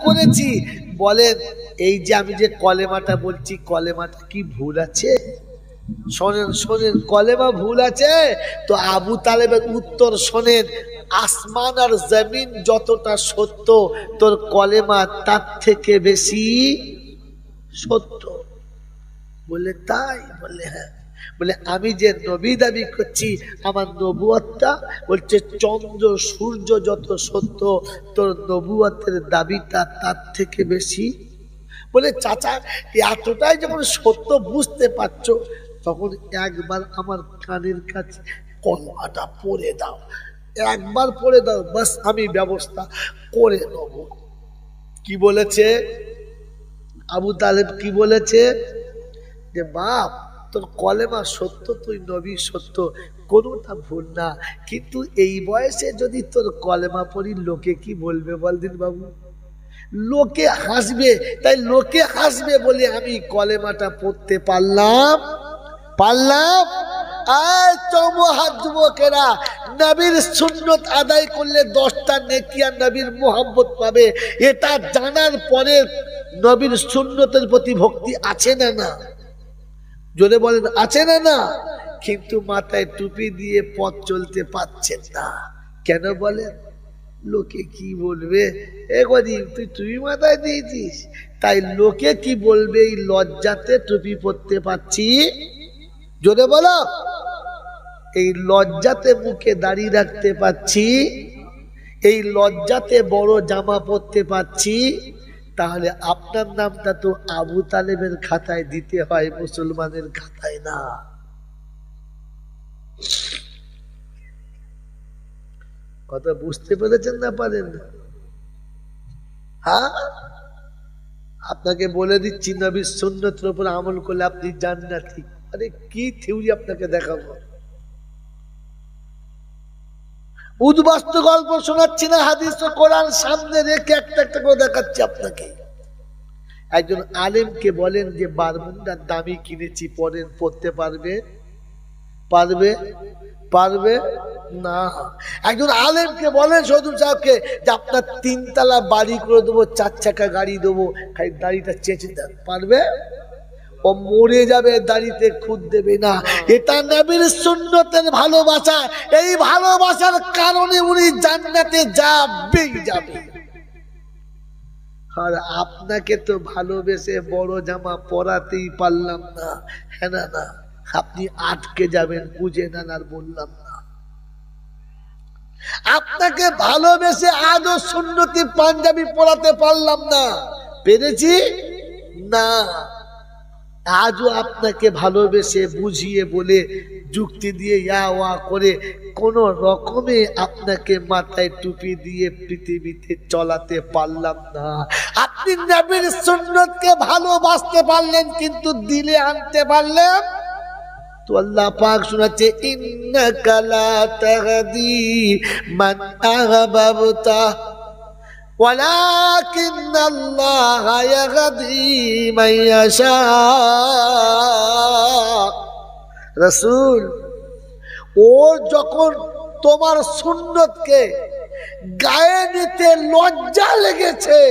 করেছি। বলেন এই যে আমি যে কলেমাটা বলছি, কলেমাটা কি ভুল আছে? শোনেন শোনেন, কলেমা ভুল আছে তো আবু তালেবের উত্তর শোনেন, আসমান আর জমিন যতটা সত্য তোর কলেমা তার থেকে বেশি সত্য। বলে তাই? বলে হ্যাঁ। বলে আমি যে নবী দাবি করছি, আমার নবুয়তটা বলছে চন্দ্র সূর্য যত সত্য তোর নবুয়তের দাবিটা তার থেকে বেশি। বলে চাচা এতটাই যখন সত্য বুঝতে পারছো, তখন একবার আমার কানের কাছে কলমাটা পড়ে দাও, একবার পড়ে দাও, বাস আমি ব্যবস্থা করে নেব। কি বলেছে আবু তালেব? কি বলেছে? যে বাপ তোর কলেমা সত্য, তুই নবী সত্য, কোনোটা ভুল না, কিন্তু এই বয়সে যদি তোর কলেমা পড়ি লোকে কি বলবে বলদিন বাবু? লোকে হাসবে, তাই লোকে হাসবে বলে আমি কলেমাটা পড়তে পারলাম। যুবকেরা, নবীর সুন্নত আদায় করলে 10টা নেকি আর নবীর মোহাম্মত পাবে, এটা জানার পরে নবীর সুন্নতের প্রতি ভক্তি আছে না না? জোরে বলেন আছে না না? কিন্তু মাথায় টুপি দিয়ে পথ চলতে পারছেন না কেন বলেন? লোকে কি বলবে? এ গরিব তুই টুপি মাথায় দিয়েছিস, তাই লোকে কি বলবে এই লজ্জাতে টুপি পরতে পারছি। জোরে বলো, এই লজ্জাতে মুখে দাড়ি রাখতে পারছি, এই লজ্জাতে বড় জামা পরতে পারছি। তাহলে আপনার নামটা তো আবু তালেবের খাতায় দিতে হয়, মুসলমানের খাতায় না। কথা বুঝতে পেরেছেন না পারেন না? হ্যাঁ, আপনাকে বলে দিচ্ছি নবীর সুন্নতের উপর আমল করলে আপনি জান্নাতি। আরে কি থিওরি আপনাকে দেখাবো? উদ্বাস্তু গল্প শোনাচ্ছি না, হাদিস ও কোরআন সামনে রেখে একটা একটা করে দেখাচ্ছি আপনাকে। একজন আলেমকে বলেন যে বারমুন্ডার দামি কিনেছি, পরেন, পড়তে পারবে? পারবে? পারবে না। একজন আলেমকে বলেন সদুল সাহেবকে যে আপনার 3 তলা বাড়ি করে দেবো, 4 চাকা গাড়ি দেবো, খালি দাড়িটা চেঁচে দেন, পারবে? ও মরে যাবে, দাড়িতে খুদ দেবে না। এটা নবীর সুন্নতের ভালোবাসা, এই ভালোবাসার কারণে উনি জান্নাতে যাবেই যাবে। আর আপনাকে তো ভালোবেসে বড় জামা পরাতেই পারলাম না, হ্যাঁ না না, আপনি আটকে যাবেন, বুঝে নেন, আর বললাম না। আপনাকে ভালোবেসে আজও সুন্নতি পাঞ্জাবি পরাতে পারলাম না, পেরেছি না। আজও আপনাকে ভালোবেসে বুঝিয়ে বলে যুক্তি দিয়ে ইয়া ওয়া করে কোন রকমে আপনাকে মাথায় টুপি দিয়ে পৃথিবীতে চলাতে পারলাম না। আপনি নবীর সুন্নতকে ভালোবাসতে পারলেন, কিন্তু দিলে আনতে পারলেন তো আল্লাহ পাক শোনাচ্ছে, ইন্নাকা লা তাহদি মান আহবাবতা ولكن الله يهدي من يشاء। রাসূল, ও যখন তোমার সুন্নতকে গায়ে নিতে লজ্জা লেগেছে,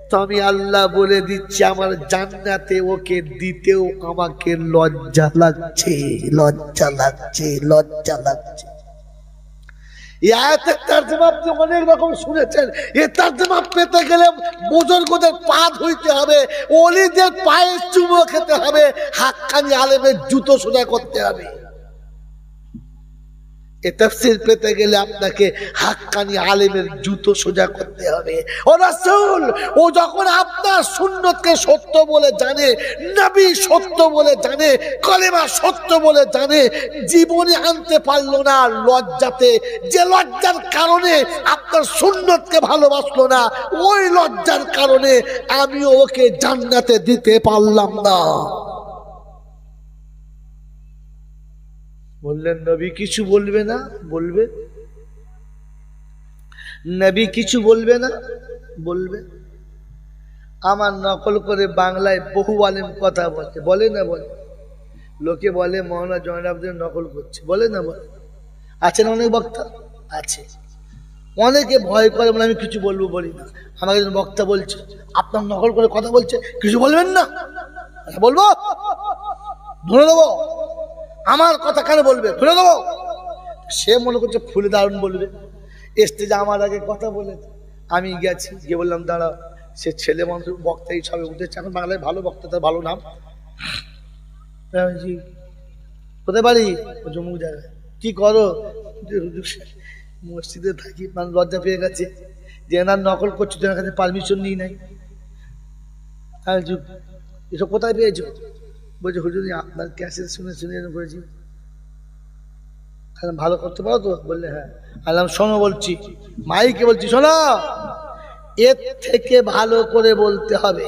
তো আমি আল্লাহ বলে দিচ্ছি আমার জান্নাতে ওকে দিতেও আমাকে লজ্জা লাগছে, লজ্জা লাগছে, লজ্জা লাগছে। অনেক রকম শুনেছেন, এ তর্জমা পেতে গেলে বুজুর্গদের পা ধুইতে হবে, ওলিদের পায়ে চুমো খেতে হবে, হাক্কানি আলেমের জুতো সোজা করতে হবে। এ তাফসীর পেতে গেলে আপনাকে হাক্কানি আলেমের জুতো সোজা করতে হবে। ও রাসূল, ও যখন আপনার সুন্নতকে সত্য বলে জানে, নবী সত্য বলে জানে, কলেমা সত্য বলে জানে, জীবনে আনতে পারলো না লজ্জাতে, যে লজ্জার কারণে আপনার সুন্নতকে ভালোবাসলো না, ওই লজ্জার কারণে আমিও ওকে জান্নাতে দিতে পারলাম না। বললেন নবী কিছু বলবে না? বলবে। নবী কিছু বলবে না? বলবে। আমার নকল করে বাংলায় বহু আলেম কথা বলছে, বলে না? বলে। লোকে বলে মওলানা জয়নাল আবেদিন নকল করছে, বলে না? বলে। আছে না অনেক বক্তা? আছে। অনেকে ভয় করে বলে আমি কিছু বলবো, বলি না। আমাকে একজন বক্তা বলছে আপনার নকল করে কথা বলছে, কিছু বলবেন না। বলবো, ধরে দেবো। আমার কথা কেন বলবে, ধরে দেবো। সে মনে করছে ফুলে দারুণ বলবে, স্টেজে আমার আগে কথা বলেছে। আমি গেছি, গিয়ে বললাম দাঁড়াও। সে ছেলে মানুষ বক্তা এই সবে উঠেছে, এখন বাংলায় ভালো বক্তা, তার ভালো নাম। কোথায় বাড়ি? জম্মু জায়গায়। কি করো? মসজিদে থাকি। মানে লজ্জা পেয়ে গেছে যে এনার নকল করছো, এনার কাছে পারমিশন নিই নাই। এসব কোথায় পেয়েছো? বলছে হুজুর আপনার ক্যাসেট শুনে শুনে এরকম করেছি। ভালো করতে পারো তো? বললে হ্যাঁ। আলাম শোনো বলছি, মাইকে বলছি, শোনো, এর থেকে ভালো করে বলতে হবে।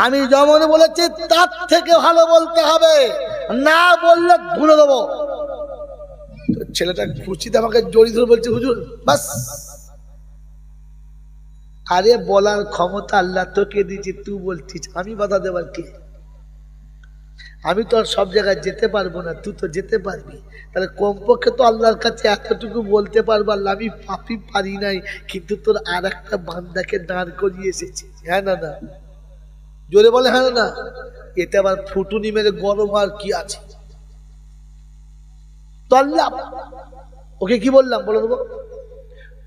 আমি যেমন বলেছি তার থেকে ভালো বলতে হবে, না বললে ধুলে দেবো। ছেলেটা খুশিতে আমাকে জড়িয়ে ধরে বলছে হুজুর বাস। আরে বলার ক্ষমতা আল্লাহ তোকে দিয়েছি, তুই বলছিস, আমি বাধা দেবার কে? আমি তো আর সব জায়গায় যেতে পারবো না, তুই তো যেতে পারবি। তাহলে কমপক্ষে তো আল্লাহর কাছে এতটুকু বলতে পারবো, আল্লাহ আমি পাপি পারি নাই, কিন্তু তোর আর একটা বান্দাকে দাঁড় করিয়ে এসেছি। হ্যাঁ না না? জোরে বলে হ্যাঁ না? এতে আবার ফুটুনি মেরে গরম আর কি আছে? তল্লা, ওকে কি বললাম বলে দেবো?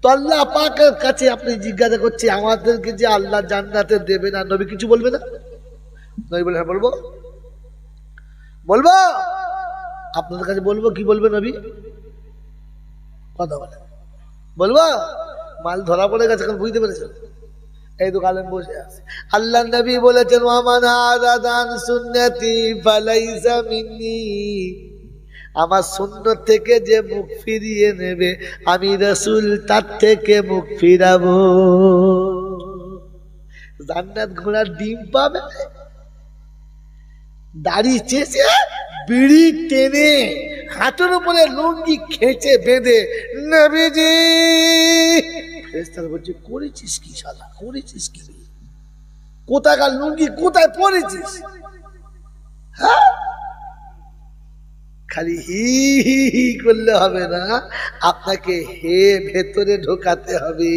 তল্লা পাকের কাছে আপনি জিজ্ঞাসা করছে আমাদেরকে যে আল্লাহ জান্নাতে দেবে না, নবী কিছু বলবে না? নবী বলে হ্যাঁ বলবো, বলবো। আপনাদের কাছে বলবো, কি বলবে নবী? কথা বলে বলবো। মাল ধরা পড়ে গেছে, এখন বুঝতে পেরেছেন? এই তো কালেম বসে আছে। আল্লাহ নবী বলেছেন ওয়ামান আরাদান সুন্নতি ফালাইসা মিন্নি, আমার সুন্নত থেকে যে মুখ ফিরিয়ে নেবে আমি রাসূল তার থেকে মুখ ফিরাবো। জান্নাত ঘোড়ার ডিম পাবে, দাড়ি চেঁচে বিড়ি টেনে হাঁটুর উপরে লুঙ্গি খেঁচে বেঁধে নবীজি। ফেরেশতারা বলছে করেছিস কি শালা, করেছিস কি? কোথাকার লুঙ্গি কোথায় পরেছিস? হ্যাঁ, খালি হি হি হি করলে হবে না, আপনাকে হে ভেতরে ঢোকাতে হবে।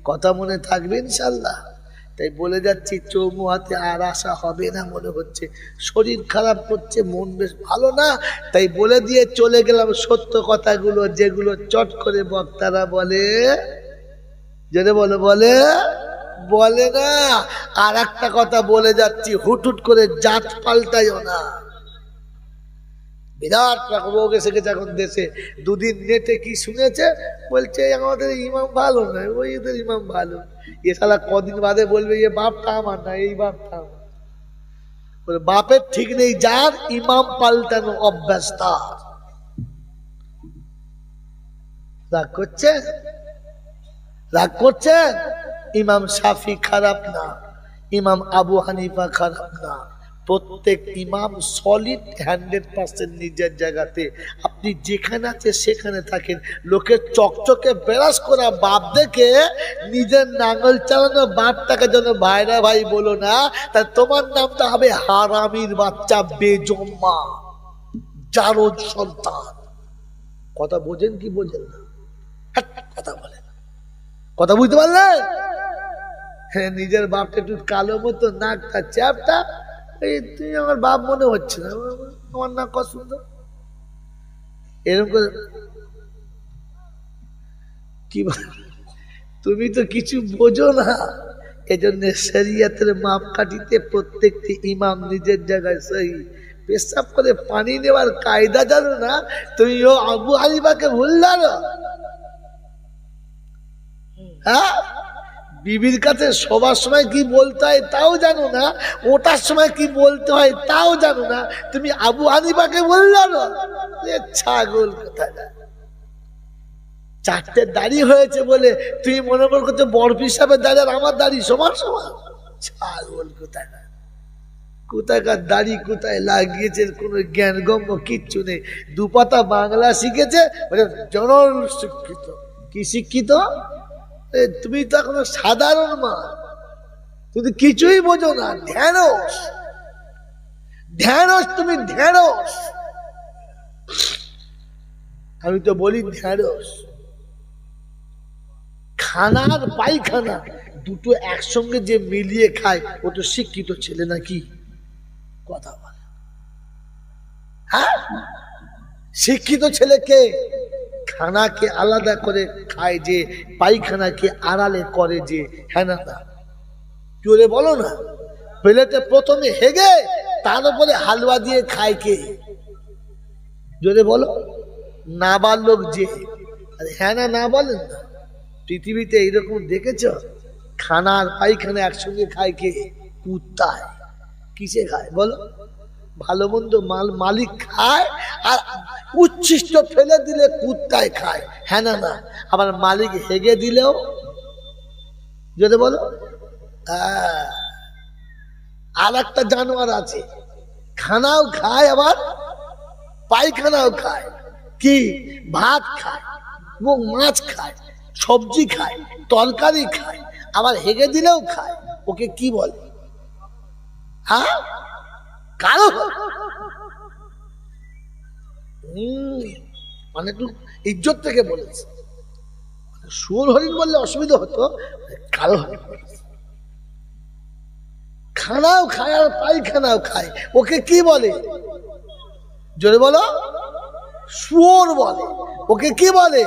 কথা মনে থাকবে ইনশাল্লাহ? তাই বলে যাচ্ছি, চৌমুহাতে আর আসা হবে না মনে হচ্ছে, শরীর খারাপ করছে, মন বেশ ভালো না, তাই বলে দিয়ে চলে গেলাম সত্য কথাগুলো, যেগুলো চট করে বক্তারা বলে, যেটা বলে বলে বলে না। আর একটা কথা বলে যাচ্ছি, হুটহুট করে জাত পাল্টাইও না। বিরাট রোগ এসে গেছে এখন দেশে। দুদিন নেটে কি শুনেছে, বলছে আমাদের ইমাম ভালো নয়, ওই এদের ইমাম ভালো। এ শালা কদিন বাদে বলবে এ বাপটা আমার না, এই বাপটা আমার। বলে বাপের ঠিক নেই যার, ইমাম পাল্টানো অভ্যাস তার। রাগ করছে, রাগ করছেন? ইমাম শাফি খারাপ না, ইমাম আবু হানিফা খারাপ না, প্রত্যেক ইমাম সলিড 100% নিজের জায়গাতে। আপনি যেখানে আছে সেখানে থাকেন। লোকের চকচকে বেরাস করা বাপ দেখে নিজের নাঙ্গল চালানো বাপটাকে যেন ভাইরা ভাই বলো না, তা তোমার নামটা হবে হারামির বাচ্চা, বেজম্মা, জারজ সন্তান। কথা বোঝেন কি বোঝেন না? কথা বলেন, কথা বুঝতে পারলেন? হ্যাঁ, নিজের বাপটা একটু কালো মতো, নাকটা চ্যাপটা, এই তুই আমার বাপ মনে হচ্ছে না, আমার নাক কত সুন্দর, এরকম করে কি তুমি তো কিছু বোঝো না। এজন্য শরিয়তের মাপকাঠিতে প্রত্যেকটি ইমাম নিজের জায়গায় সহি। পেশাব করে পানি নেওয়ার কায়দা জানো না, তুমিও আবু হানিফাকে ভুল জানো। হ্যাঁ, বিবির কাছে সবার সময় কি বলতে হয় তাও জানো না, ওটার সময় কি বলতে হয় তাও জানো না, তুমি আবু হানিফাকে বল জানো? ছাগল কোথায়। চারটে দাড়ি হয়েছে বলে তুমি মনে করছো বরফ হিসাবে দাড়ি আর আমার দাড়ি সমান সমান? ছাগল কোথায়। কোথাকার দাড়ি কোথায় লাগিয়েছে কোন জ্ঞান গম্য কিচ্ছু নেই। দুপাতা বাংলা শিখেছে, জনল শিক্ষিত। কি শিক্ষিত? তুমি তো এখন সাধারণ মা, তুমি কিছুই বোঝো না। ঢ্যাঁড়স, ঢ্যাঁড়স, তুমি ঢ্যাঁড়স। আমি তো বলি ঢ্যাঁড়স। খানা আর পায়খানা দুটো একসঙ্গে যে মিলিয়ে খায় ও তো শিক্ষিত ছেলে নাকি? কথা বলে। হ্যাঁ, শিক্ষিত ছেলেকে খানাকে আলাদা করে খায় যে, পায়খানাকে আড়ালে করে যে, হ্যাঁ না? জোরে বলো না। প্লেটে প্রথমে হেগে তার উপরে হালুয়া দিয়ে খায় কে? জোরে বলো। নাবালক যে। হ্যাঁ না, না বলেন না। পৃথিবীতে এইরকম দেখেছ? খানা আর পায়খানা একসঙ্গে খায় কে? কুত্তায়। কিসে খায় বলো? ভালো মন্দ মালিক খায়, আর উচ্ছিষ্ট ফেলে দিলে কুত্তায় খায়। হ্যাঁ না? না। আবার মালিক হেগে দিলেও, যদি বলো, আর একটা জানোয়ার আছে, খানাও খায় আবার পায়খানাও খায়। কি? ভাত খায়, মাছ খায়, সবজি খায়, তরকারি খায়, আবার হেগে দিলেও খায়। ওকে কি বলে? হ্যাঁ, কালো। মানে একটু ইজ্জত থেকে বলেছে। শুয়োর হরিণ বললে অসুবিধা হতো, কালো হরিণ বলেছে। খানাও খায় আর পায়খানাও খায়। ওকে কি বলে? জোরে বলো। শুয়োর বলে। ওকে কি বলে?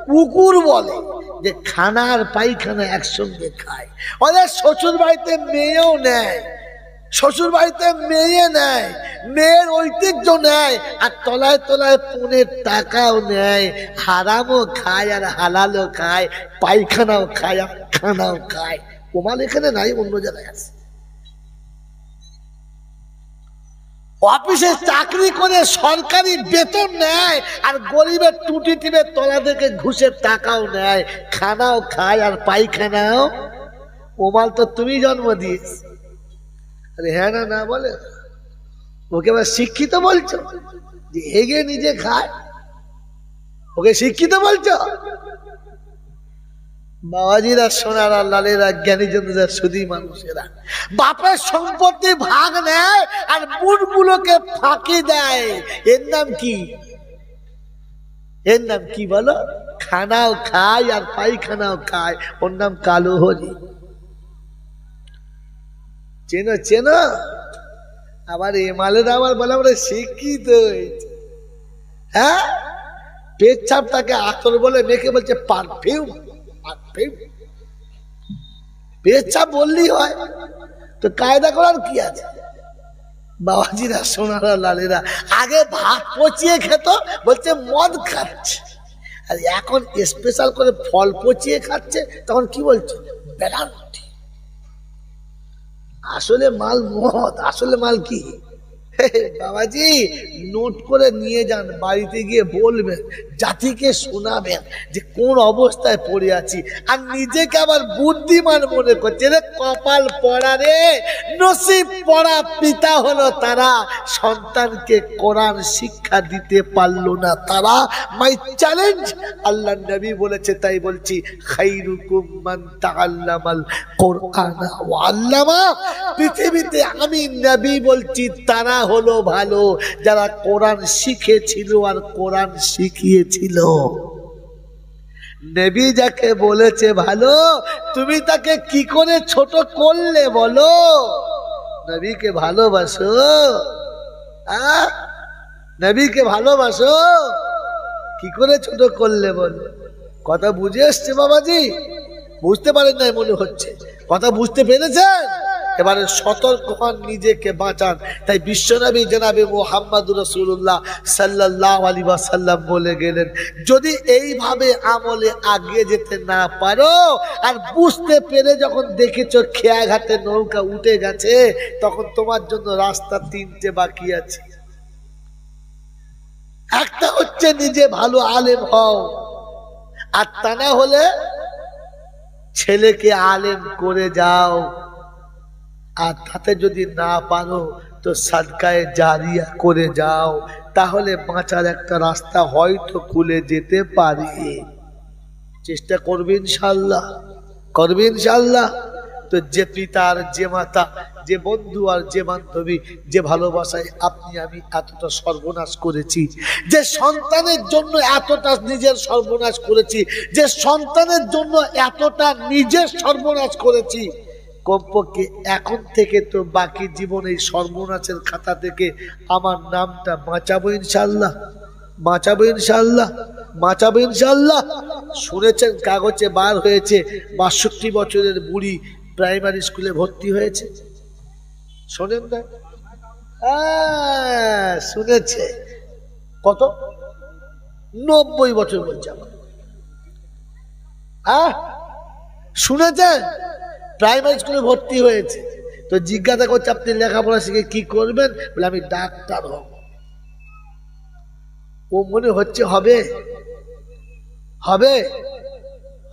কুকুর বলে। যে খানা আর পায়খানা একসঙ্গে খায়। অনেক শ্বশুর বাড়িতে মেয়েও নেয়, শ্বশুর বাড়িতে মেয়ে নেয়, মেয়ের ঐতিহ্য নেয়, আর তলায় তলায় পনের টাকাও নেয়। হারামও খায় আর হালালও খায়, পায়খানাও খায় আর খানাও খায়। ওমাল এখানে নাই, অন্য জায়গায় আছে। অফিসে চাকরি করে সরকারি বেতন নেয়, আর গরিবের টুটি টিপে তলা থেকে ঘুষের টাকাও নেয়, খানাও খায় আর পায়খানাও। ওমাল তো তুমি জন্ম দিয়েছ। আরে হ্যাঁ না, না বলে। ওকে আবার শিক্ষিত বলছো? যে হেগে নিজে খায়, ওকে শিক্ষিত বলছো? বাবাজিরা, সোনারা, লালেরা, জ্ঞানীজনরা, সুধী মানুষেরা, বাপের সম্পত্তি ভাগ নেয় আর বুটগুলোকে ফাঁকি দেয়। এর নাম কি? এর নাম কি বলো? খানাও খায় আর পায়খানাও খায়। ওর নাম কালো হরি। চেনো? চেনো? আবার এমালের আবার বলে আমরা শিক্ষিত হয়েছে। হ্যাঁ, পেচ্ছাপটাকে আতর বলে মেখে বলছে পারফিউম। পেচ্ছাপ বললেই হয়, তো কায়দা করার কি আছে? বাবাজিরা, সোনারা, লালেরা, আগে ভাত পচিয়ে খেত, বলছে মদ খাচ্ছে। আর এখন স্পেশাল করে ফল পচিয়ে খাচ্ছে, তখন কি বলছে? ব্যারান্টি। আসলে মাল মদ, আসলে মাল কি? বাবাজি, নোট করে নিয়ে যান, বাড়িতে গিয়ে বলবেন, জাতিকে শোনাবেন যে কোন অবস্থায় পড়ে আছি। আর নিজেকে আবার বুদ্ধিমান মনে করছে। রে কপাল পড়া রে, নসিব পড়া পিতা হলো তারা, সন্তানকে কোরআন শিক্ষা দিতে পারলো না তারা। মাই চ্যালেঞ্জ, আল্লাহ নবী বলেছে, তাই বলছি, খাইরুকুম মান তাআল্লামাল কোরআন ওয়া আল্লামা। পৃথিবীতে আমি নবী বলছি, তারা হলো ভালো যারা কোরআন শিখেছিল আর কোরআন শিখিয়েছিল। নবী যাকে বলেছে ভালো, তুমি তাকে কি করে ছোট করলে বলো? নবীকে ভালোবাসো? নবীকে ভালোবাসো? কি করে ছোট করলে বলো? কথা বুঝে এসছে বাবাজি? বুঝতে পারেন নাই মনে হচ্ছে। কথা বুঝতে পেরেছেন? এবারে সতর্ক হন, নিজেকে বাঁচান। তাই বিশ্বনবী জনাবে মুহাম্মদুর রাসূলুল্লাহ সাল্লাল্লাহু আলাইহি ওয়াসাল্লাম বলে গেলেন, যদি এইভাবে আমলে আগিয়ে যেতে না পারো, আর বুঝতে পেরে যখন দেখেছো খেয়াঘাটে নৌকা উঠে গেছে, তখন তোমার জন্য রাস্তা তিনটে বাকি আছে। একটা হচ্ছে নিজে ভালো আলেম হও, আর তা না হলে ছেলেকে আলেম করে যাও। আর তাতে যদি না পারো তো সাদকায়ে জারিয়া করে যাও, তাহলে বাঁচার একটা রাস্তা হয়তো খুলে যেতে পারে। চেষ্টা করবে ইনশাআল্লাহ, করবে ইনশাআল্লাহ। তো যে পিতা আর যে মাতা, যে বন্ধু আর যে বান্ধবী, যে ভালোবাসায় আপনি আমি এতটা সর্বনাশ করেছি, যে সন্তানের জন্য এতটা নিজের সর্বনাশ করেছি, যে সন্তানের জন্য এতটা নিজের সর্বনাশ করেছি, কমপক্ষে এখন থেকে তো বাকি জীবন এই সর্বনাশের খাতা থেকে আমার নামটা বাঁচাবো ইনশাল্লাহ, বাঁচাবো ইনশাল্লাহ, বাঁচাবো ইনশাল্লাহ। শুনেছেন কাগজে বার হয়েছে ৬২ বছরের বুড়ি প্রাইমারি স্কুলে ভর্তি হয়েছে, শোনেন না? শুনেছে। কত? ৯০ বছর বলছে আমার। শুনেছেন? প্রাইমারি স্কুলে ভর্তি হয়েছে। তো জিজ্ঞাসা করছে আপনি লেখাপড়া শিখে কি করবেন? বলে আমি ডাক্তার হব। ও মনে হচ্ছে হবে, হবে,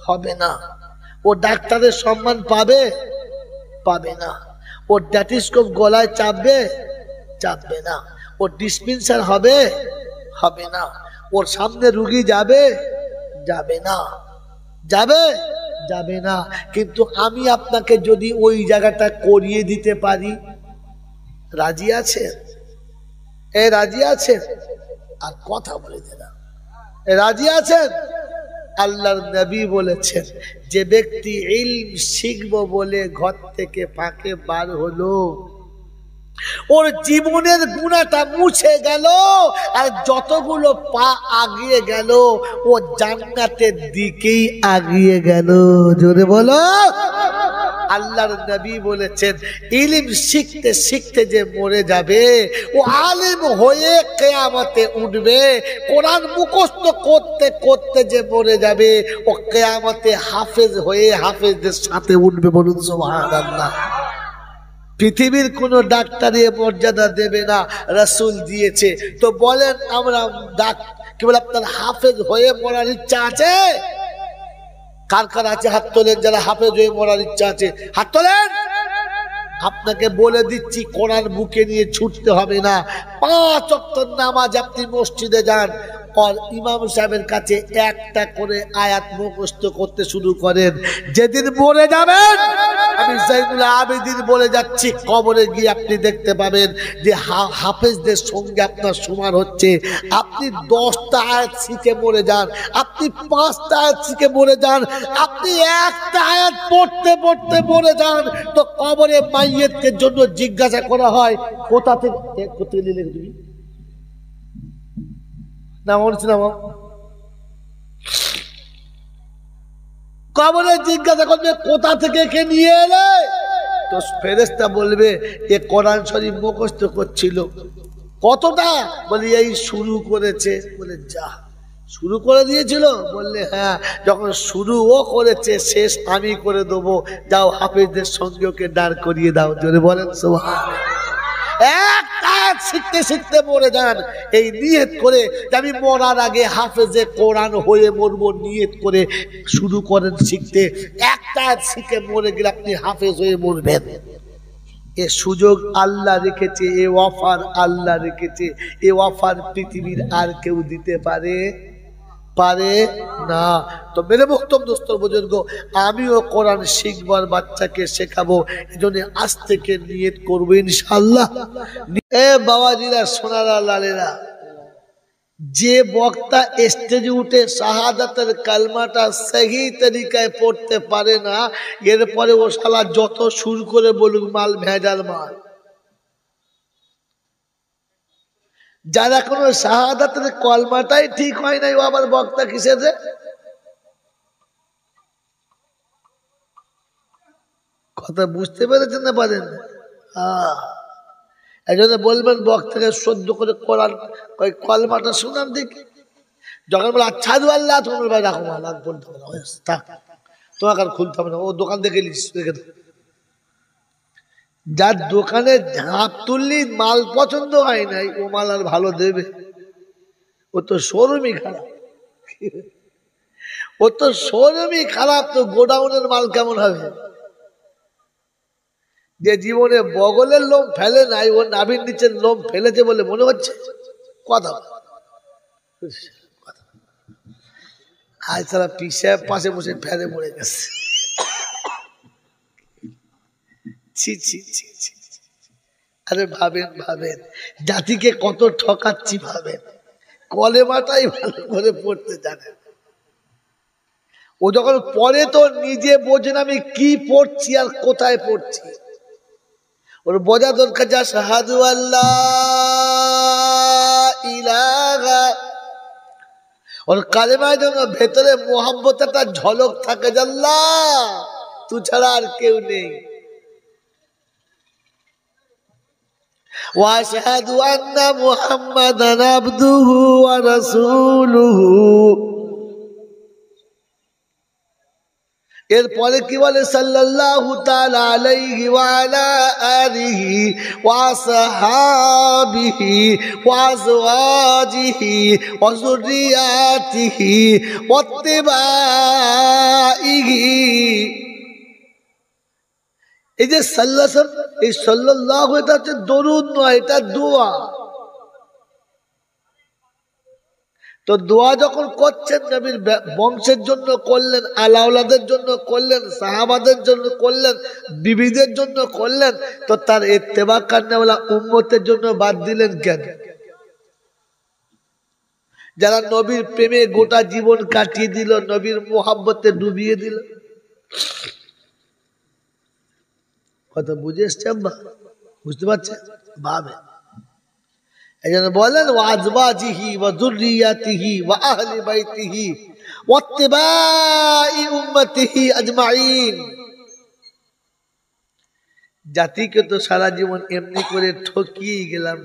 হবে না। ও ডাক্তারের সম্মান পাবে, পাবে না। ও ড্যাটিস্কোপ গলায় চাপবে, চাপবে না। ও ডিসপেন্সার হবে, হবে না। ওর সামনে রুগী যাবে, যাবে না, যাবে, যাবে না। কিন্তু আমি আপনাকে যদি ওই জায়গাটা করিয়ে দিতে পারি, রাজি আছেন? এ রাজি আছেন? আর কথা বলে দিলাম, রাজি আছেন? আল্লাহর নবী বলেছেন, যে ব্যক্তি ইলম শিখবো বলে ঘর থেকে ফাঁকে বার হলো, ওর জীবনের গুনাহটা মুছে গেল, আর যতগুলো পা আগিয়ে গেল ও জান্নাতের দিকেই আগিয়ে গেল। জোরে বলো। আল্লাহর নবী বলেছেন, ইলম শিখতে শিখতে যে মরে যাবে ও আলিম হয়ে কিয়ামতে উঠবে। কোরআন মুখস্থ করতে করতে যে মরে যাবে ও কিয়ামতে হাফেজ হয়ে হাফেজদের সাথে উঠবে। বলুন সুবহানাল্লাহ। পৃথিবীর কোন ডাক্তারি মর্যাদা দেবে না, রাসূল দিয়েছে। তো বলেন আমরা কি বলে আপনার হাফেজ হয়ে মরার ইচ্ছা আছে? কার কার আছে হাত তোলেন, যারা হাফেজ হয়ে মরার ইচ্ছা আছে হাত তোলেন। আপনাকে বলে দিচ্ছি, কোরআন বুকে নিয়ে ছুটতে হবে না। ৫ ওয়াক্ত নামাজ আপনি মসজিদে যান, আর ইমাম সাহেবের কাছে একটা করে আয়াত মুখস্থ করতে শুরু করেন। যেদিন মরে যাবেন, আমি জাইনুল আবেদিন বলে যাচ্ছি, কবরে গিয়ে আপনি দেখতে পাবেন যে হাফেজদের সঙ্গে আপনার সমান হচ্ছে। আপনি 10টা আয়াত শিখে মরে যান, আপনি 5টা আয়াত শিখে মরে যান, আপনি একটা আয়াত পড়তে পড়তে মরে যান, তো কবরে মাইয়েতের জন্য জিজ্ঞাসা করা হয় কোথা থেকে, কোথায় নিলে তুমি না মরছি না। কবরে জিজ্ঞাসা করবে কোথা থেকে কে নিয়ে এলে, তো ফেরেশতা বলবে এ কোরআন শরীফ মুখস্থ করছিল। কতটা? বলি এই শুরু করেছে। বলে যা শুরু করে দিয়েছিল? বললে হ্যাঁ। যখন শুরুও করেছে শেষ আমি করে দেবো, যাও হাফেজদের সঙ্গে ওকে দাঁড় করিয়ে দাও। জোরে বলেন সুবহানাল্লাহ। এক কাজ শিখতে শিখতে মরে যান, এই নিয়ত করে যে আমি মরার আগে হাফেজে কোরআন হয়ে মরবো, নিয়ত করে শুরু করেন শিখতে। একটা শিখে মরে গেলে আপনি হাফেজ হয়ে মরবেন। এ সুযোগ আল্লাহ রেখেছে, এ অফার আল্লাহ রেখেছে। এ অফার পৃথিবীর আর কেউ দিতে পারে পারে না। তো মেরে মুহতরম দোস্তর বুজুর্গ, আমিও কোরআন শিখবার বাচ্চাকে শেখাবো, এজন্য আজ থেকে নিয়ত করবো ইনশাআল্লাহ। এ বাবাজিরা, সোনারা, লালেরা, যে বক্তা স্টেজে উঠে শাহাদাতের কালমাটা সহি তরিকায় পড়তে পারে না, এরপরে ও শালা যত সুর করে বলুক মাল ভেজাল মাল। যারা কোনো শাহাদাতের কলমাটাই ঠিক হয় নাই, ও আবার বক্তা কিসের রে? কথা বুঝতে পেরেছেন না পারেন? একজনে বলবেন বক্তাকে সহ্য করে কোরআন কলমাটা শোনান দেখি। যখন বলে আচ্ছা দু আল্লাহ, তখন বলবে রাখো মাল বলতে হবে না, তোমাকে আর খুলতে হবে না, ও দোকান থেকে রেখে দেবো। যার দোকানে ঝাঁপ তুললি মাল পছন্দ হয় নাই, ও মাল আর ভালো দেবে? ও তো শোরুমই খারাপ, ও তো শোরুমই খারাপ, তো গোডাউনের মাল কেমন হবে? যে জীবনে বগলের লোম ফেলে নাই, ও নাভির নিচের লোম ফেলেছে বলে মনে হচ্ছে। কথা আজ সারা পিসাব পাশে বসে ফেলে মরে গেছে। ছি ছি ছি ছি। আরে ভাবেন ভাবেন, জাতিকে কত ঠকাচ্ছি ভাবেন। কলেমাটাই ভালো করে পড়তে জানেন। ও যখন পড়ে তো নিজে বোঝেন আমি কি পড়ছি আর কোথায় পড়ছি। ওর বোঝা দরকার যা শাহাদু আল্লাহ ইলাহা, ওর কালেমার জন্য ভেতরে মোহাব্বত একটা ঝলক থাকে, আল্লাহ তুই ছাড়া আর কেউ নেই। ওয়াশহাদু আন্না মুহাম্মাদান আবদুহু ওয়া রাসূলুহু। এরপরে কি বলে সাল্লাল্লাহু তাআলা আলাইহি ওয়া আলা আলিহি ওয়া সাহাবিহি ওয়া আজওয়াজিহি ওয়া যুররিয়াতিহি ওয়াত্তিবাইহি। এই যে সাল্লাল্লাহু, এই সাল্লাল্লাহু এটা হচ্ছে দরুদ নয়, এটা দোয়া। তো দোয়া যখন করছেন নবীর বংশের জন্য করলেন, আলাওলাদের জন্য করলেন, সাহাবাদের জন্য করলেন, বিবিদের জন্য করলেন, তো তার ইত্তেবা করনেওয়ালা উম্মতের জন্য বাদ দিলেন কেন? যারা নবীর প্রেমে গোটা জীবন কাটিয়ে দিল, নবীর মোহাব্বতে ডুবিয়ে দিল। কথা বুঝে এসছে আব্বা? বুঝতে পারছেন? ভাবে এই জন্য বলেন ওয়াজওয়াজিহি ওয়া যুররিয়াতিহি ওয়া আহলি বাইতিহি ওয়াত্তিবাই উম্মতিহি আজমাইন। জাতিকে তো সারা জীবন এমনি করে ঠকিয়ে গেলাম।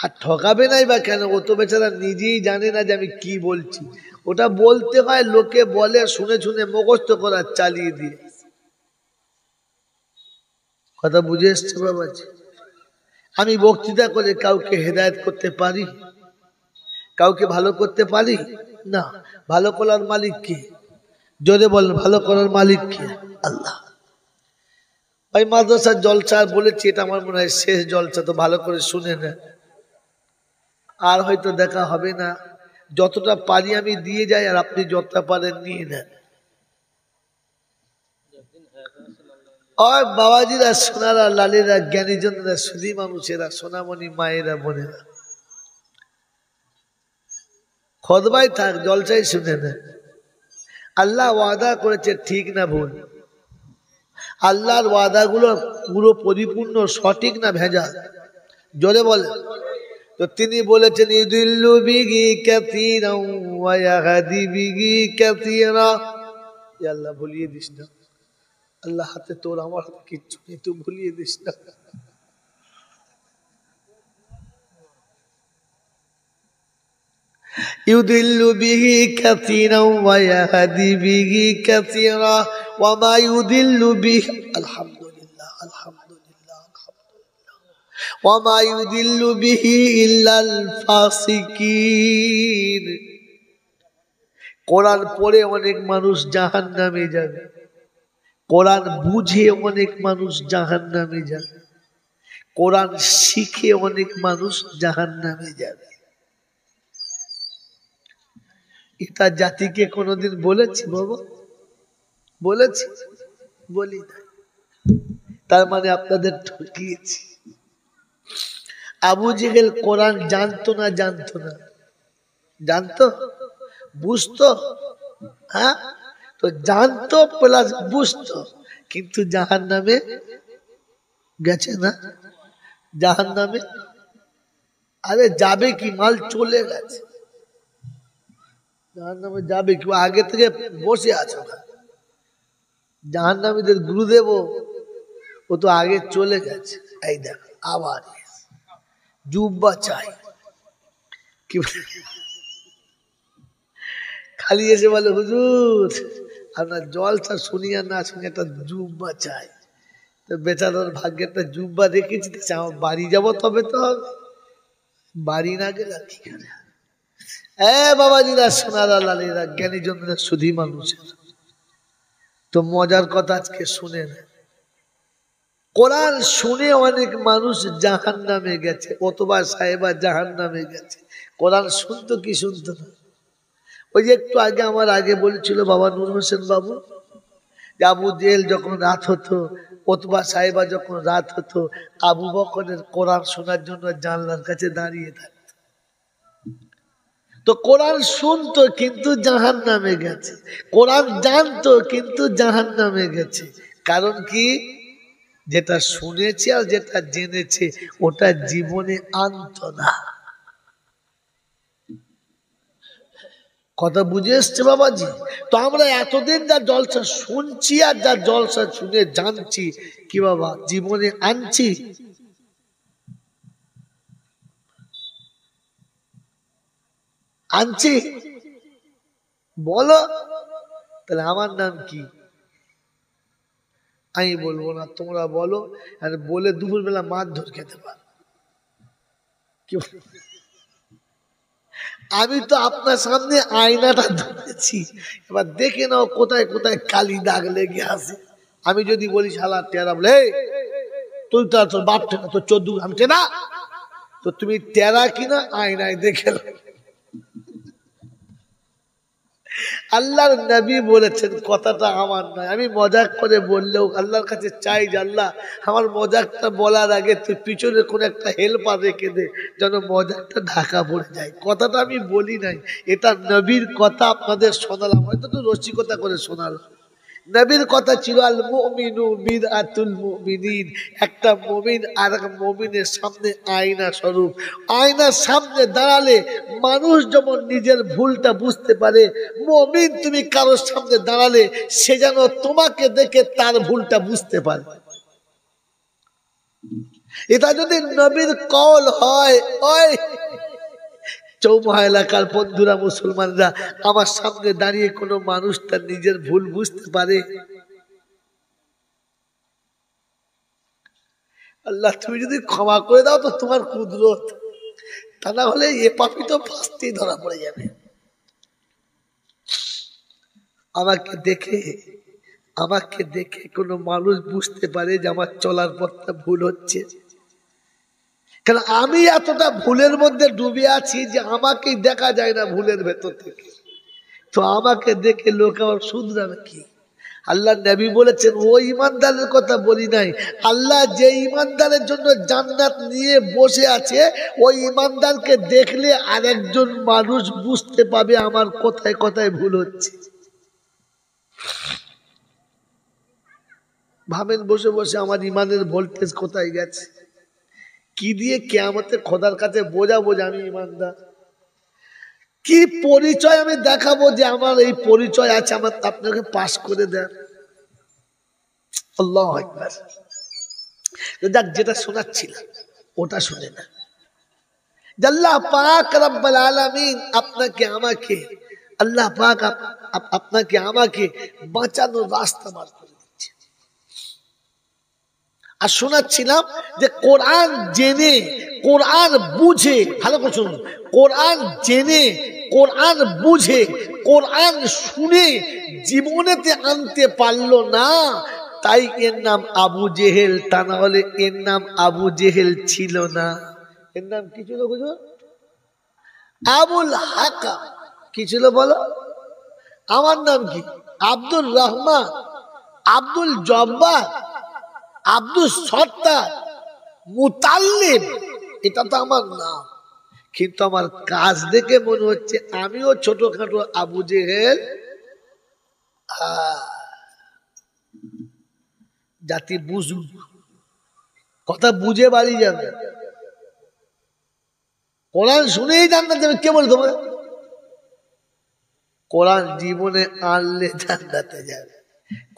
আর ঠকাবে নাই বা কেন? ও তো বেচারা নিজেই জানে না যে আমি কি বলছি। ওটা বলতে হয়, লোকে বলে শুনে শুনে মুখস্থ করার চালিয়ে দিয়ে। কথা বুঝে এসছে বাবাজি? আমি বক্তৃতা করে কাউকে হেদায়েত করতে পারি? কাউকে ভালো করতে পারি না। ভালো করার মালিক কে? জোরে বলেন, ভালো করার মালিক কে? আল্লাহ। ভাই মাদ্রাসার জলসা বলেছি, এটা আমার মনে হয় শেষ জলসা, তো ভালো করে শুনে না, আর হয়তো দেখা হবে না। যতটা পারি আমি দিয়ে যাই, আর আপনি যতটা পারেন নিয়ে নেন। বাবাজিরা, সোনারা, লালেরা, জ্ঞানীজনরা, সুধী মানুষেরা, সোনামণি মায়েরা, বোনেরা, খোদবাই থাক, জলসাই শুনে নেন। আল্লাহ ওয়াদা করেছে, ঠিক না ভুল? আল্লাহর ওয়াদাগুলো পুরো পরিপূর্ণ, সঠিক না ভেজাল? জোরে বলে। তো তিনি বলেছেন ইউদিল্লু বিহি কাসীরান ওয়া ইয়াহদি বিহি কাসীরা। আল্লাহ ভুলিয়ে দিস না, আল্লাহ হাতে তোর আমার হাতে কিচ্ছু নেই, তুই ভুলিয়ে দিস না। ইউদিল্লু বিহি কাসীরান ওয়া ইয়াহদি বিহি কাসীরা ওয়া মা ইউদিল্লু বিহি আলহামদুলিল্লাহ আলহামদুলিল্লাহ আলহামদুলিল্লাহ ওয়া মা ইউদিল্লু বিহি ইল্লাল ফাসিকিন। কোরআন পড়ে অনেক মানুষ জাহান্নামে যাবে, কোরআন বুঝে অনেক মানুষ জাহান্নামে যাবে, কোরআন শিখে অনেক মানুষ জাহান্নামে যাবে। এটা জাতিকে কোনোদিন বলেছি বাবা? বলেছি? বলি না। তার মানে আপনাদের ঠকিয়েছি। আবু জেহেল কোরআন জানতো না? জানতো না? জানতো, বুঝতো? হ্যাঁ, তো জানতো প্লাস বুঝতো, কিন্তু জাহান্নামে গেছে না? জাহান্নামে আরে যাবে কি? মাল চলে গেছে। জাহান্নামে যাবে কি? আগে থেকে বসে আছে না। জাহান্নামীদের গুরুদেব ও তো আগে চলে গেছে। এই দেখ আবার জুব্বা চাই, কি খালি এসে বলে হুজুর আপনার জলসা শুনিয়া না শুনিয়া একটা জুব্বা চাই। তো বেচারার ভাগ্যেরটা জুব্বা রেখেছি, আমার বাড়ি যাবো তবে তো হবে, বাড়ি না গেলে কি করে? বাবাজিরা, সোনারা, লালেরা, জ্ঞানীজনরা, সুধী মানুষের, তো মজার কথা আজকে শুনে না। কোরআন শুনে অনেক মানুষ জাহান্নামে গেছে, অথবা সাহেবা জাহান্নামে গেছে। কোরআন শুনতো কি শুনতো না? ওই যে একটু আগে আমার আগে বলছিল বাবা নূর হোসেন বাবু, আবু জেহেল যখন রাত হতো, ওতবা সাহেবা যখন রাত হতো, আবু বকরের কোরআন শোনার জন্য জানলার কাছে দাঁড়িয়ে থাকতো। তো কোরআন শুনতো কিন্তু জাহান্নামে গেছে, কোরআন জানতো কিন্তু জাহান্নামে গেছে। কারণ কি? যেটা শুনেছে আর যেটা জেনেছে ওটা জীবনে আনতো না। কথা বুঝে এসছে বাবাজি? তো আমরা এতদিন যা জলসা শুনছি আর যা জলসা শুনে জানছি, কি বাবা জীবনে আনছি? আনছি? বলো। তাহলে আমার নাম কি? আমি বলবো না, তোমরা বলো। আর বলে দুপুরবেলা মারধর খেতে পার। আমি তো আপনার সামনে আয়নাটা ধরেছি, এবার দেখে নাও কোথায় কোথায় কালি দাগ লেগে আছে। আমি যদি বলি শালা টেরা, বলে তুই তো তোর বাপ টেরা, তোর 14 গ্রাম টেরা, তো তুমি টেরা কিনা আয়নায় দেখে নাও। আল্লাহর নবী বলেছেন, কথাটা আমার নয়, আমি মজাক করে বললেও আল্লাহর কাছে চাই যে আল্লাহ আমার মজাকটা বলার আগে তুই পিছনে কোন একটা হেল্পার রেখে দে, যেন মজাকটা ঢাকা পড়ে যায়। কথাটা আমি বলি নাই, এটা নবীর কথা আপনাদের শোনালাম, হয়তো তো রসিকতা করে শোনালাম। নবীর কথা ছিল আল মুমিনু মিরআতুল মুমিনিন, একটা মুমিন আর এক মুমিনের সামনে আয়না স্বরূপ। আয়নার সামনে দাঁড়ালে মানুষ যেমন নিজের ভুলটা বুঝতে পারে, মুমিন তুমি কারোর সামনে দাঁড়ালে সে যেন তোমাকে দেখে তার ভুলটা বুঝতে পারে। এটা যদি নবীর কওল হয়, ওই চৌমুহা এলাকার বন্ধুরা মুসলমানরা, আমার সামনে দাঁড়িয়ে কোনো মানুষ তার নিজের ভুল বুঝতে পারে? আল্লাহ তুমি যদি ক্ষমা করে দাও তো তোমার কুদরত, তা না হলে এ পাপি তো ফাঁসতেই ধরা পড়ে যাবে। আমাকে দেখে কোনো মানুষ বুঝতে পারে যে আমার চলার পথটা ভুল হচ্ছে? কারণ আমি এতটা ভুলের মধ্যে ডুবে আছি যে আমাকেই দেখা যায় না ভুলের ভেতর থেকে। তো আমাকে দেখে লোক আমার শুধরাবে কি? আল্লাহ নবী বলেছেন, ওই ইমানদারের কথা বলি নাই, আল্লাহ যে ইমানদারের জন্য জান্নাত নিয়ে বসে আছে, ওই ইমানদারকে দেখলে আরেকজন মানুষ বুঝতে পাবে আমার কোথায় কোথায় ভুল হচ্ছে। ভাবেন বসে বসে আমার ইমানের ভোল্টেজ কোথায় গেছে? কি দিয়ে কিয়ামতে খোদার কাছে বোঝাবো যে আমি ইমানদার? কি পরিচয় আমি দেখাবো যে আমার এই পরিচয় আছে? আমার আপনাকে পাস করে দেন। আল্লাহু আকবার। দেখ, যেটা শোনাচ্ছিলাম ওটা শুনে না। আল্লাহ পাক রব্বুল আলামিন আপনাকে আমাকে, আল্লাহ পাক আপনাকে আমাকে বাঁচানোর রাস্তা বার করে দিচ্ছে। আর শোনাচ্ছিলাম যে কোরআন জেনে, কোরআন বুঝে, ভালো করে শুনুন, কোরআন জেনে, কোরআন বুঝে, কোরআন শুনে জীবনেতে আনতে পারলো না, তাই এর নাম আবু জেহেল। তা না হলে এর নাম আবু জেহেল ছিল না। এর নাম কি ছিল? আবুল হাকাম। কি ছিল বলো? আমার নাম কি? আব্দুর রহমান, আব্দুল জব্বার, আব্দুল সত্তার, মুতাল্লিম, এটা তো আমার নাম। কিন্তু আমার কাজ দেখে মনে হচ্ছে আমিও ছোটখাটো আবু জেহেল। জাতি বুঝুন, কথা বুঝে বাড়ি যাবে। কোরআন শুনেই জান্নাত যাবে, কে বলে তোমার? কোরআন জীবনে আনলে জান্নাতে যাবে।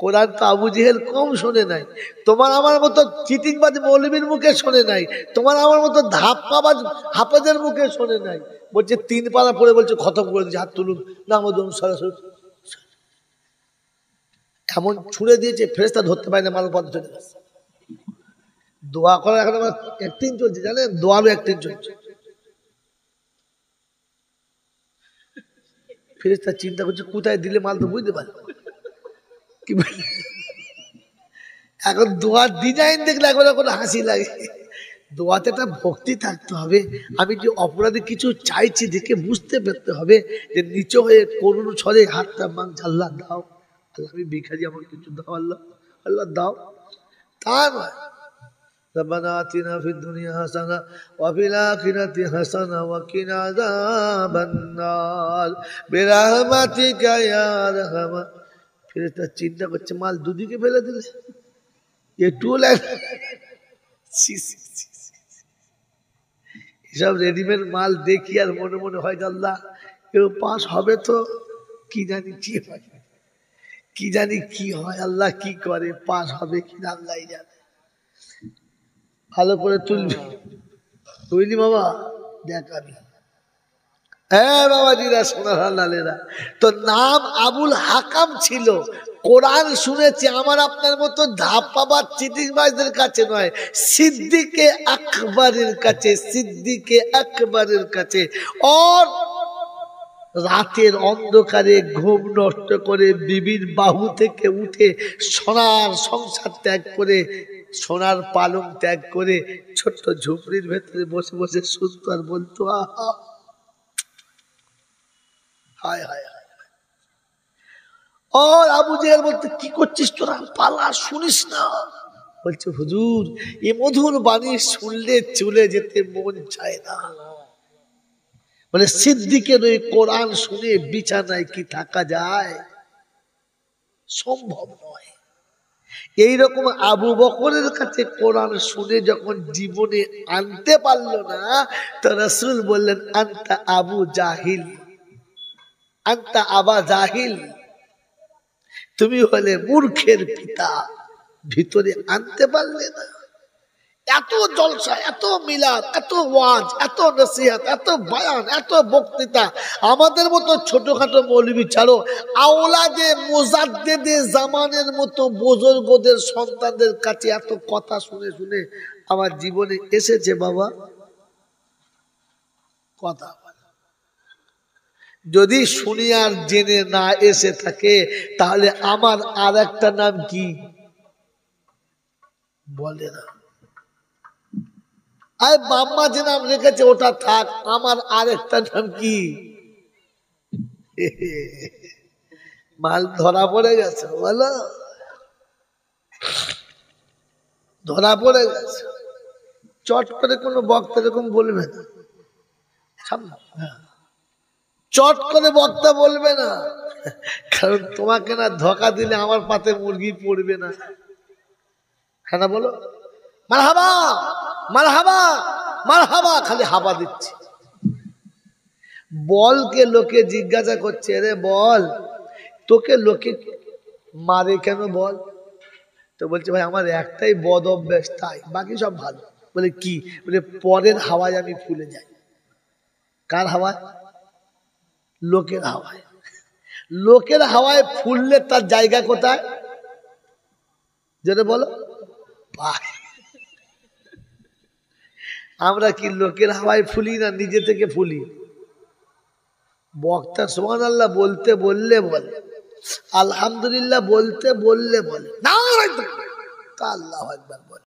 কোরআন তো আবু জেহেল কম শোনে নাই, তোমার আমার মতো চিটিংবাজ মৌলবীর মুখে শোনে নাই, তোমার আমার মতো ধাপ্পাবাজ হাফেজের মুখে শোনে নাই। বলছে 3 পারা পড়ে বলছে খতম করে দিচ্ছে, হাত তুলুন না, এমন ছুঁড়ে দিয়েছে ফেরেশতা ধরতে পারে না, মাল পথ চলে গেছে। দোয়া করার এখন আমার অ্যাক্টিং চলছে, জানেন, দোয়ারও অ্যাক্টিং চলছে। ফেরেশতা চিন্তা করছে কোথায় দিলে মাল তো বুঝতে পারে কি। এখন দোয়ার ডিজাইন দেখলে এখন হাসি লাগে। দোয়াতে একটা ভক্তি থাকতে হবে। আমি যে অপরাধী কিছু চাইছি দেখে বুঝতে পারতে হবে যে নিচে হয়ে করুণ ছড়ে হাতটা মাং আল্লাহ দাও, আমি ভিখারি, আমাকে কিছু দাও আল্লাহ, আল্লাহ দাও, তা নয়। ربنا آتنا في الدنيا حسنة وفي الآخرة حسنة وقنا عذاب النار برحمتك يا أرحم। ফেরেশতা চিন্তা করছে, মাল দুদিকে ফেলে দিলে, একটু এসব রেডিমেড মাল দেখি আর মনে মনে হয় আল্লাহ কেউ পাস হবে তো, কি জানি কি হয়, কি জানি কি হয়, আল্লাহ কি করে, পাস হবে কি না আল্লাহ জানে। ভালো করে তুলবি, বুঝলি বাবা, দেখাবি। হ্যাঁ বাবাজিরা, সোনার লালেরা, তো নাম আবুল হাকাম ছিল। কোরআন শুনেছি আমার আপনার মতো ধাপ্পাবাদ চিটিংবাজদের কাছে নয়, সিদ্দিকে আকবরের কাছে, সিদ্দিকে আকবরের কাছে। ওর রাতের অন্ধকারে ঘুম নষ্ট করে বিবির বাহু থেকে উঠে সোনার সংসার ত্যাগ করে, সোনার পালং ত্যাগ করে ছোট্ট ঝুপড়ির ভেতরে বসে বসে শুনতো আর বলতো, আহা হায় হায় হায়। আর আবু জেহেল বলতে, কি করছিস তোরা, পালা, শুনিস না। বলছে হুজুর, এ মধুর বাণী শুনলে চলে যেতে মন চায় না। বলে সিদ্দিকের ওই কোরআন শুনে বিছানায় কি থাকা যায়, সম্ভব নয়। এইরকম আবু বকরের কাছে কোরআন শুনে যখন জীবনে আনতে পারলো না, তো রাসূল বললেন, আনতা আবু জাহিল, আনতা আবা জাহিল, তুমি হলে মূর্খের পিতা, ভিতরে আনতে পারলে না। এত জলসা, এত মিলাদ, এত ওয়াজ, এত নসিহত, এত বয়ান, এত বক্তৃতা, আমাদের মতো ছোটখাটো মৌলবি ছাড়ো, আওলাদে মুজাদ্দেদে জামানের মতো বুজুর্গদের সন্তানদের কাছে এত কথা শুনে শুনে আমার জীবনে এসেছে বাবা কথা। যদি শুনি আর জেনে না এসে থাকে, তাহলে আমার আর একটা নাম কি বলে না। আর বাম্মা যে নাম রেখেছে ওটা থাক, আমার আর একটা নাম কি, মাল ধরা পড়ে গেছে, বলো ধরা পড়ে গেছে। চট করে কোনো বক্তা এরকম বলবে না, চট করে বক্তা বলবে না, কারণ তোমাকে না ধোকা দিলে আমার পাতে মুরগি পড়বে না। হ্যাঁ না বলো, মারহাবা মারহাবা মারহাবা, খালি হাবা দিচ্ছে। বলকে লোকে জিজ্ঞাসা করছে, রে বল, তোকে লোকে মারে কেন বল? তো বলছে, ভাই আমার একটাই বদ অভ্যাস, তাই, বাকি সব ভালো। বলে কি? বলে পরের হাওয়ায় আমি ফুলে যাই। কার হাওয়ায়? লোকের হাওয়ায়। লোকের হাওয়ায় ফুললে তার জায়গা কোথায়? যেটা বলো পায়। আমরা কি লোকের হাওয়ায় ফুলি না নিজে থেকে ফুলি? বক্তা সুবহানাল্লাহ বলতে বললে বলে, আলহামদুলিল্লাহ বলতে বললে বলে, না আল্লাহু আকবার বলে,